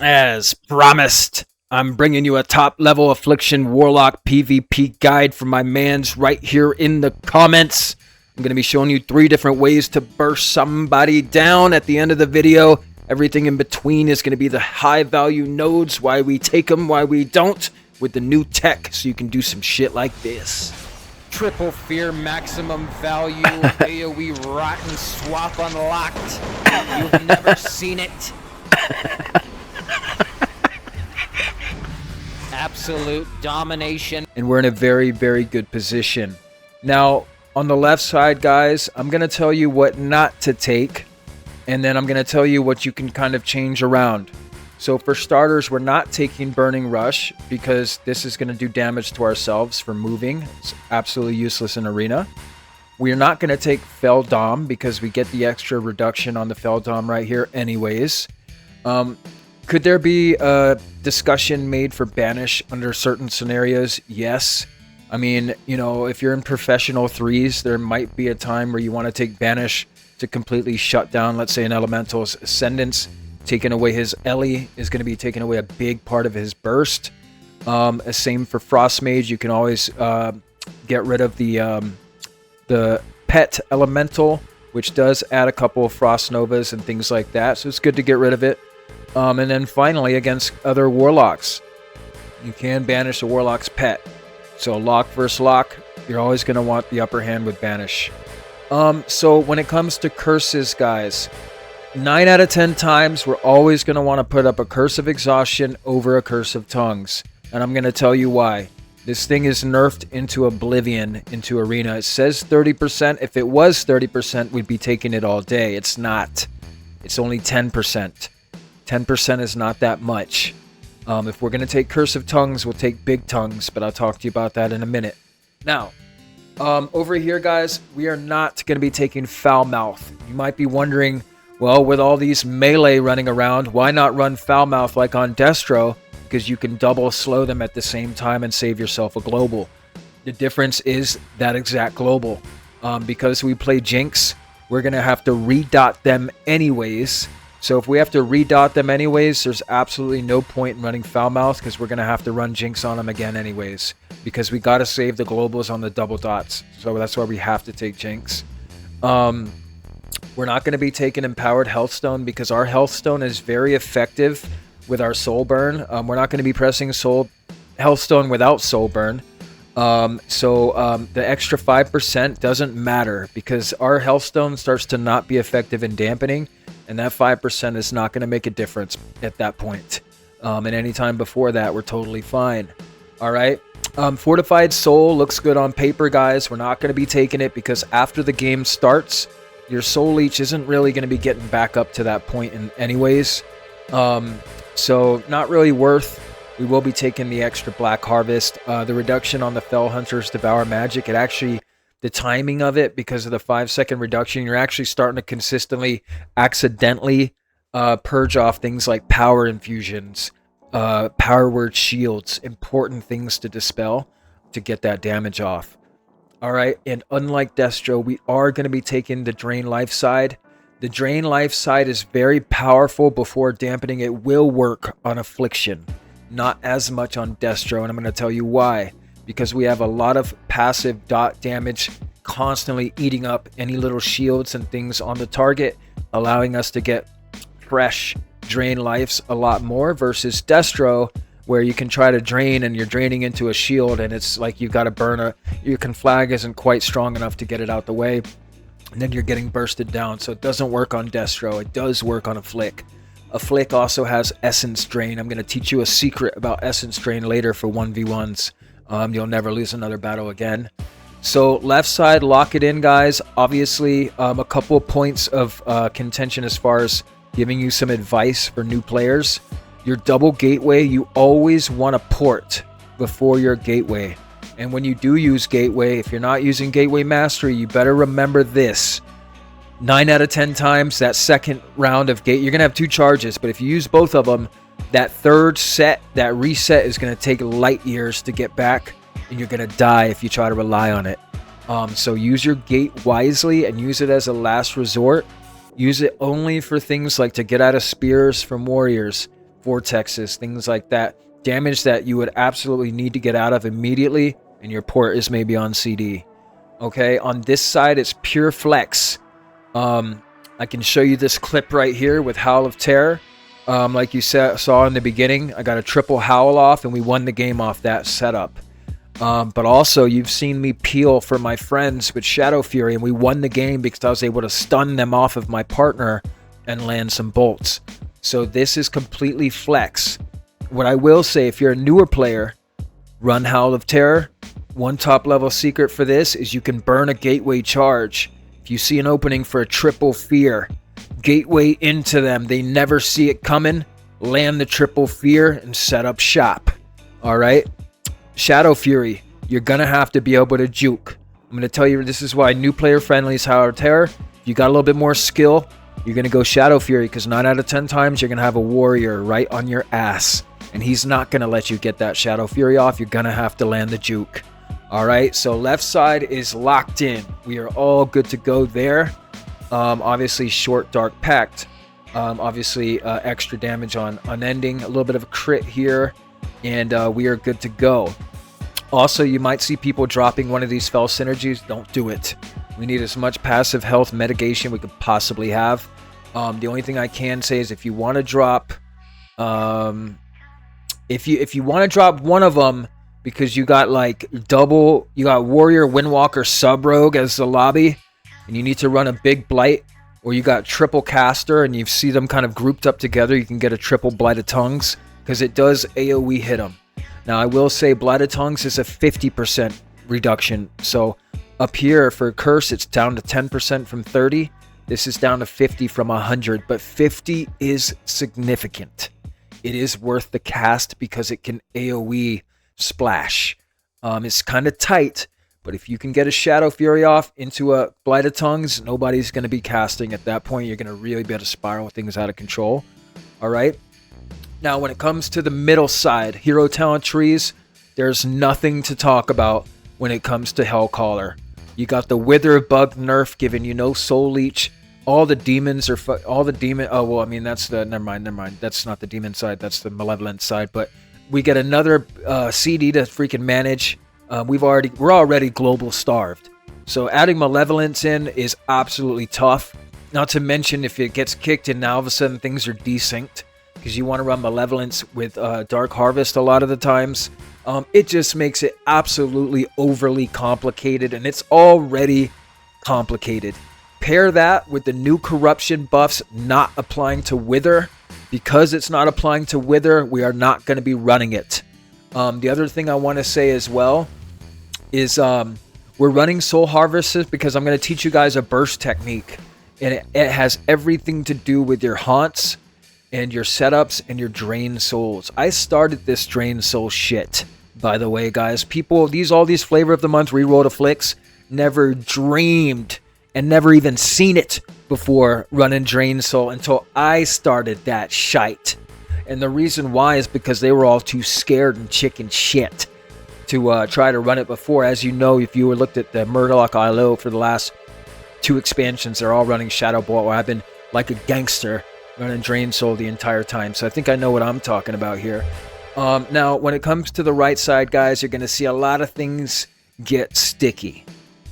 As promised, I'm bringing you a top level Affliction Warlock PvP guide from my mans right here in the comments. I'm going to be showing you 3 different ways to burst somebody down at the end of the video. Everything in between is going to be the high value nodes, why we take them, why we don't, with the new tech, so you can do some shit like this. Triple fear, maximum value, AoE rotten swap unlocked. You've never seen it. Absolute domination. And we're in a very, very good position. Now, on the left side, guys, I'm going to tell you what not to take. And then I'm going to tell you what you can kind of change around. So for starters, we're not taking Burning Rush because this is going to do damage to ourselves for moving. It's absolutely useless in Arena. We are not going to take Fell Dom because we get the extra reduction on the Fell Dom right here anyways. Could there be a discussion made for Banish under certain scenarios? Yes. I mean, you know, if you're in professional 3s, there might be a time where you want to take Banish to completely shut down, let's say, an Elemental's Ascendance. Taking away his Ellie is going to be taking away a big part of his burst. Same for Frost Mage. You can always get rid of the Pet Elemental, which does add a couple of Frost Novas and things like that. So it's good to get rid of it. And then finally, against other Warlocks, you can banish a Warlock's pet. So lock versus lock, you're always going to want the upper hand with banish. So when it comes to curses, guys, 9 out of 10 times, we're always going to want to put up a Curse of Exhaustion over a Curse of Tongues. And I'm going to tell you why. This thing is nerfed into oblivion, into Arena. It says 30%. If it was 30%, we'd be taking it all day. It's not. It's only 10%. 10% is not that much. If we're going to take Curse of Tongues, we'll take Big Tongues, but I'll talk to you about that in a minute. Now, over here, guys, we are not going to be taking Foul Mouth. You might be wondering, well, with all these melee running around, why not run Foul Mouth like on Destro? Because you can double slow them at the same time and save yourself a global. The difference is that exact global. Because we play Jinx, we're going to have to redot them anyways. So if we have to redot them anyways, there's absolutely no point in running Foul Mouth because we're going to have to run Jinx on them again anyways. Because we got to save the globals on the double dots. So that's why we have to take Jinx. We're not going to be taking Empowered Healthstone because our Healthstone is very effective with our Soul Burn. We're not going to be pressing Healthstone without Soul Burn. The extra 5% doesn't matter because our Healthstone starts to not be effective in dampening. And that 5% is not going to make a difference at that point. And any time before that, we're totally fine. All right. Fortified Soul looks good on paper, guys. We're not going to be taking it because after the game starts, your Soul Leech isn't really going to be getting back up to that point anyways. So not really worth. We will be taking the extra Black Harvest. The reduction on the Fell Hunter's Devour Magic, it actually... The timing of it, because of the 5-second reduction, you're actually starting to consistently, accidentally purge off things like power infusions, power word shields, important things to dispel to get that damage off. All right, and unlike Destro, we are going to be taking the Drain Life side. The Drain Life side is very powerful before dampening. It will work on Affliction, not as much on Destro, and I'm going to tell you why. Because we have a lot of passive dot damage constantly eating up any little shields and things on the target, allowing us to get fresh drain lives a lot more versus Destro, where you can try to drain and you're draining into a shield and it's like you've got to burn your conflag isn't quite strong enough to get it out the way, and then you're getting bursted down. So it doesn't work on Destro. It does work on Afflict. Afflict also has Essence Drain. I'm going to teach you a secret about Essence Drain later for 1v1s. You'll never lose another battle again. So left side, lock it in, guys. Obviously, a couple of points of contention as far as giving you some advice for new players. Your double gateway, you always want to port before your gateway. And when you do use gateway, if you're not using gateway mastery, you better remember this. 9 out of 10 times, that second round of gate, you're going to have 2 charges. But if you use both of them, that third set, that reset is going to take light years to get back, and you're going to die if you try to rely on it. So use your gate wisely and use it as a last resort. Use it only for things like to get out of spears from warriors. vortexes, things like that. Damage that you would absolutely need to get out of immediately, and your port is maybe on CD. Okay, on this side, it's pure flex. I can show you this clip right here with Howl of Terror. Like you saw in the beginning, I got a triple Howl off, and we won the game off that setup. But also, you've seen me peel for my friends with Shadow Fury, and we won the game because I was able to stun them off of my partner and land some bolts. So this is completely flex. What I will say, if you're a newer player, run Howl of Terror. One top level secret for this is you can burn a gateway charge. If you see an opening for a triple fear, gateway into them. They never see it coming. Land the triple fear and set up shop. Alright? Shadow Fury. You're going to have to be able to juke. I'm going to tell you this is why new player friendly is Howl of Terror. If you got a little bit more skill, you're going to go Shadow Fury because 9 out of 10 times you're going to have a warrior right on your ass. And he's not going to let you get that Shadow Fury off. You're going to have to land the juke. Alright, so left side is locked in. We are all good to go there. Obviously, short Dark Pact. Obviously, extra damage on unending. A little bit of a crit here. And we are good to go. Also, you might see people dropping one of these Fel Synergies. Don't do it. We need as much passive health mitigation we could possibly have. The only thing I can say is if you want to drop... If you want to drop one of them... because you got like you got Warrior, Windwalker, Sub-Rogue as the lobby, and you need to run a big Blight, or you got triple Caster, and you see them kind of grouped up together, you can get a triple Blight of Tongues, because it does AoE hit them. Now, I will say Blight of Tongues is a 50% reduction, so up here for Curse, it's down to 10% from 30. This is down to 50 from 100, but 50 is significant. It is worth the cast because it can AoE splash. It's kind of tight, but if you can get a Shadow Fury off into a Blight of Tongues, nobody's going to be casting at that point. You're going to really be able to spiral things out of control. Alright? Now, when it comes to the middle side, hero talent trees, there's nothing to talk about when it comes to Hellcaller. You got the Wither Bug nerf giving you no Soul Leech. All the demons are... Oh, well, I mean, that's the... Never mind. That's not the demon side. That's the malevolent side, but... We get another CD to freaking manage. We're already global starved. So adding Malevolence in is absolutely tough. Not to mention if it gets kicked and now all of a sudden things are desynced. Because you want to run Malevolence with Dark Harvest a lot of the times. It just makes it absolutely overly complicated. And it's already complicated. Pair that with the new corruption buffs not applying to Wither. Because it's not applying to Wither, we are not going to be running it. The other thing I want to say as well is we're running Soul Harvesters because I'm going to teach you guys a burst technique. And it has everything to do with your haunts and your setups and your drain souls. I started this drain soul shit, by the way, guys. People, all these flavor of the month reroll afflicts, never dreamed and never even seen it before running Drain Soul until I started that shite. And the reason why is because they were all too scared and chicken shit to try to run it before. As you know, if you looked at the Murloc ILO for the last 2 expansions, they're all running Shadow Bolt, where I've been like a gangster running Drain Soul the entire time. So I think I know what I'm talking about here. Now, when it comes to the right side, guys, you're going to see a lot of things get sticky.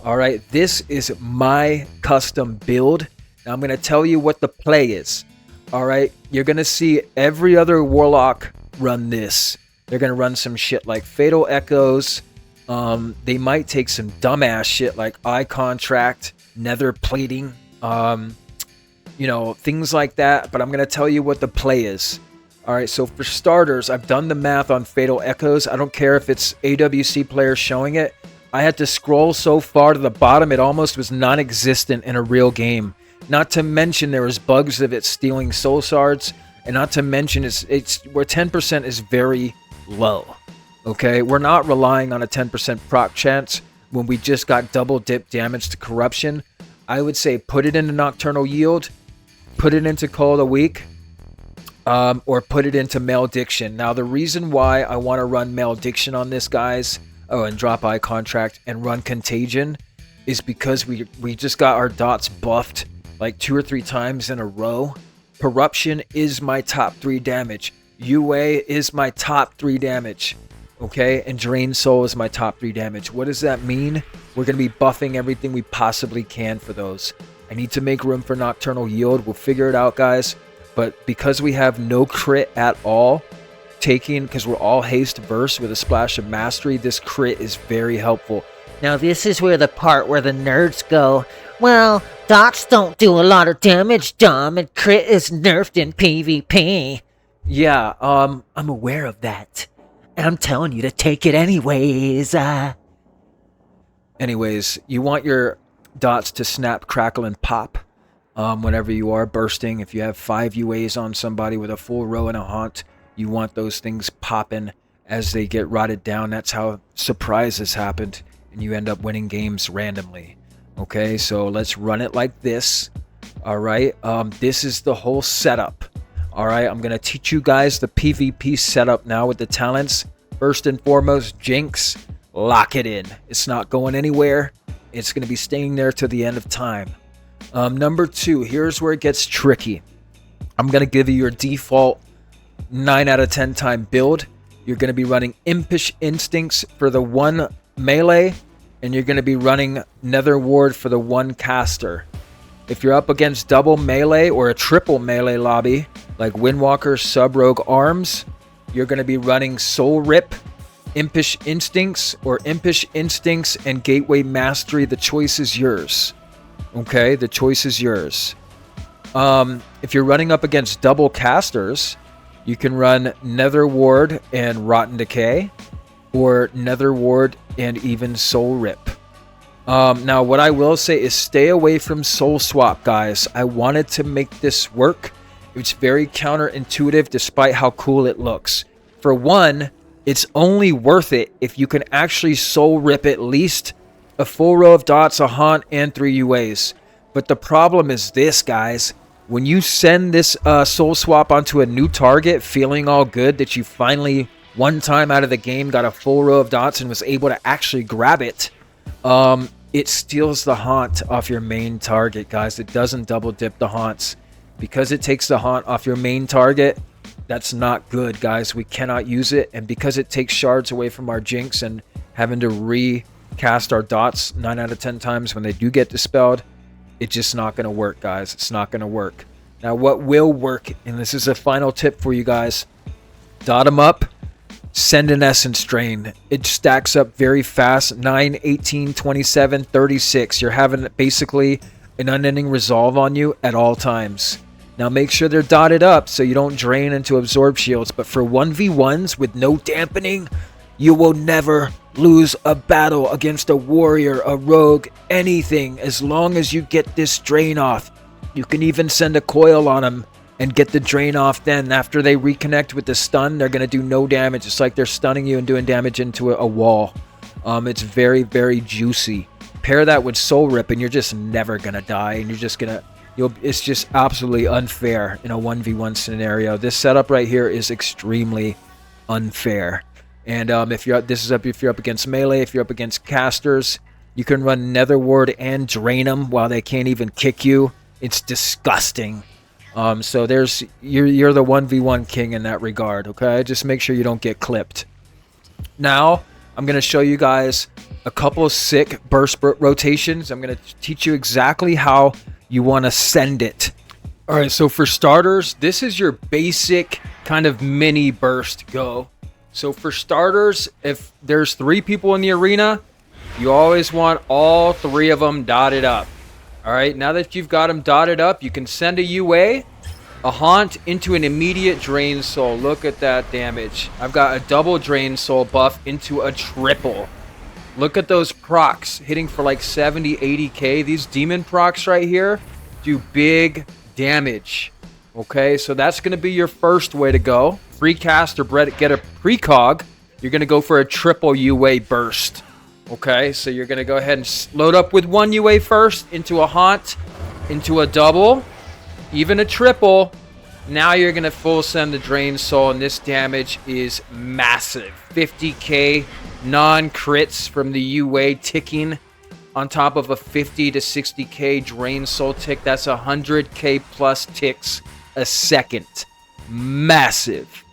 Alright, this is my custom build. Now I'm going to tell you what the play is. Alright, you're going to see every other Warlock run this. They're going to run some shit like Fatal Echoes. They might take some dumbass shit like Eye Contract, Nether Plating, you know, things like that. But I'm going to tell you what the play is. Alright, so for starters, I've done the math on Fatal Echoes. I don't care if it's AWC players showing it. I had to scroll so far to the bottom, it almost was non-existent in a real game. Not to mention there was bugs of it stealing soul shards, and not to mention it's where 10% is very low. Okay, we're not relying on a 10% proc chance when we just got double dip damage to corruption. I would say put it into Nocturnal Yield, put it into Call of the Week, or put it into Malediction. Now the reason why I want to run Malediction on this, guys, and drop Eye Contract and run Contagion is because we just got our dots buffed like 2 or 3 times in a row. Corruption is my top 3 damage. UA is my top 3 damage. Okay, and Drain Soul is my top 3 damage. What does that mean? We're going to be buffing everything we possibly can for those. I need to make room for Nocturnal Yield. We'll figure it out, guys. But because we have no crit at all, because we're all haste verse with a splash of mastery, this crit is very helpful. Now this is where the part where the nerds go, well, dots don't do a lot of damage, Dom, and crit is nerfed in PvP. Yeah, I'm aware of that. And I'm telling you to take it anyways. Anyways, you want your dots to snap, crackle, and pop whenever you are bursting. If you have 5 UAs on somebody with a full row and a haunt, you want those things popping as they get rotted down. That's how surprises happened, and you end up winning games randomly. Okay, so let's run it like this. All right, this is the whole setup. All right, I'm going to teach you guys the PvP setup now with the talents. First and foremost, Jinx, lock it in. It's not going anywhere. It's going to be staying there till the end of time. Number 2, here's where it gets tricky. I'm going to give you your default 9 out of 10 time build. You're going to be running Impish Instincts for the 1 melee, and you're going to be running Nether Ward for the 1 caster. If you're up against double melee or a triple melee lobby, like Windwalker, Sub-Rogue, Arms, you're going to be running Soul Rip, Impish Instincts, or Impish Instincts and Gateway Mastery. The choice is yours. Okay, the choice is yours. If you're running up against double casters, you can run Nether Ward and Rotten Decay, or Nether Ward and even Soul Rip. Now, what I will say is stay away from Soul Swap, guys. I wanted to make this work. It's very counterintuitive despite how cool it looks. For one, it's only worth it if you can actually Soul Rip at least a full row of dots, a haunt, and 3 UAs. But the problem is this, guys. When you send this Soul Swap onto a new target feeling all good that you finally, one time out of the game, got a full row of dots and was able to actually grab it, it steals the haunt off your main target, guys. It doesn't double dip the haunts. Because it takes the haunt off your main target, that's not good, guys. We cannot use it. And because it takes shards away from our Jinx and having to recast our dots 9 out of 10 times when they do get dispelled, it's just not going to work, guys. It's not going to work. Now, what will work, and this is a final tip for you guys, dot them up, send an Essence Drain. It stacks up very fast. 9, 18, 27, 36. You're having basically an unending resolve on you at all times. Now make sure they're dotted up so you don't drain into absorb shields. But for 1v1s with no dampening, you will never lose a battle against a warrior, a rogue, anything, as long as you get this drain off. You can even send a coil on them and get the drain off then. After they reconnect with the stun, they're going to do no damage. It's like they're stunning you and doing damage into a wall. It's very, very juicy. Pair that with Soul Rip and you're just never going to die. And you're just going to... it's just absolutely unfair in a 1v1 scenario. This setup right here is extremely unfair. And if you're up against melee, if you're up against casters, you can run Nether Ward and drain them while they can't even kick you. It's disgusting. So you're the 1v1 king in that regard, okay? Just make sure you don't get clipped. Now, I'm going to show you guys a couple of sick burst rotations. I'm going to teach you exactly how you want to send it. All right, so for starters, this is your basic kind of mini burst go. So for starters, if there's 3 people in the arena, you always want all 3 of them dotted up. All right, now that you've got them dotted up, you can send a UA, a haunt, into an immediate drain soul. Look at that damage. I've got a double drain soul buff into a triple. Look at those procs hitting for like 70, 80k. These demon procs right here do big damage. Okay, so that's going to be your first way to go. Free cast or get a precog. You're going to go for a triple UA burst. Okay, so you're going to go ahead and load up with 1 UA first, into a haunt, into a double, even a triple. Now you're going to full send the drain soul, and this damage is massive. 50k non-crits from the UA ticking on top of a 50 to 60k drain soul tick. That's 100k plus ticks a second. Massive.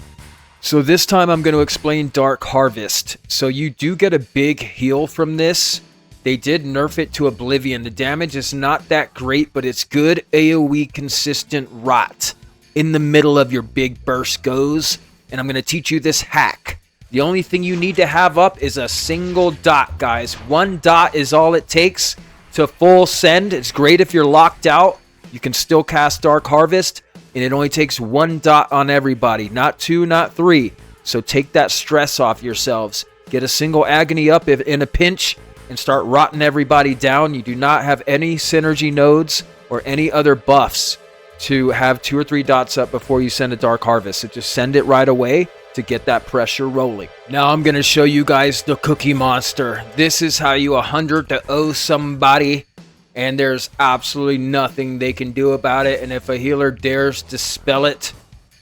So this time I'm going to explain Dark Harvest. So you do get a big heal from this. They did nerf it to Oblivion. The damage is not that great, but it's good AoE consistent rot. In the middle of your big burst goes. And I'm going to teach you this hack. The only thing you need to have up is a single dot, guys. One dot is all it takes to full send. It's great if you're locked out. You can still cast Dark Harvest. And it only takes one dot on everybody. Not two, not three. So take that stress off yourselves. Get a single agony up in a pinch. And start rotting everybody down. You do not have any synergy nodes or any other buffs to have 2 or 3 dots up before you send a Dark Harvest. So just send it right away to get that pressure rolling. Now I'm going to show you guys the Cookie Monster. This is how you 100 to O somebody, and there's absolutely nothing they can do about it. And if a healer dares to spell it,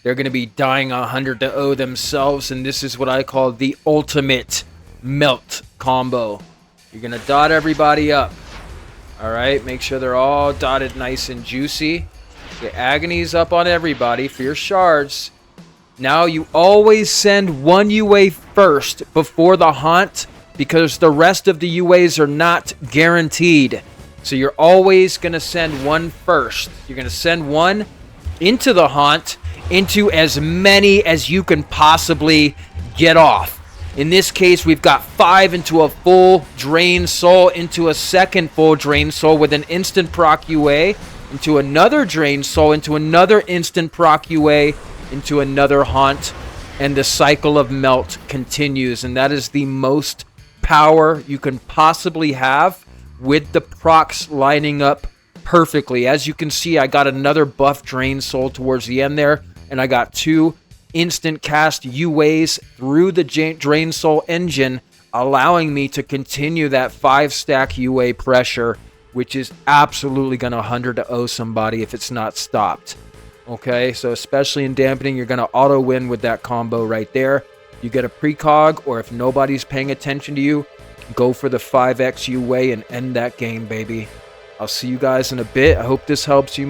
they're going to be dying 100 to O themselves. And this is what I call the ultimate melt combo. You're going to dot everybody up. All right, make sure they're all dotted nice and juicy. Get agonies up on everybody for your shards. Now you always send one UA first before the haunt, because the rest of the UAs are not guaranteed. So you're always going to send one first. You're going to send one into the haunt, into as many as you can possibly get off. In this case, we've got 5 into a full Drain Soul, into a second full Drain Soul with an instant proc UA, into another Drain Soul, into another instant proc UA, into another haunt, and the cycle of melt continues. And that is the most power you can possibly have with the procs lining up perfectly. As you can see, I got another buff Drain Soul towards the end there, and I got 2 instant cast UAs through the Drain Soul engine, allowing me to continue that 5-stack UA pressure, which is absolutely going to 100 to O somebody if it's not stopped. Okay, so especially in dampening, you're going to auto win with that combo right there. You get a precog, or if nobody's paying attention to you, go for the 5x UA and end that game, baby. I'll see you guys in a bit. I hope this helps you.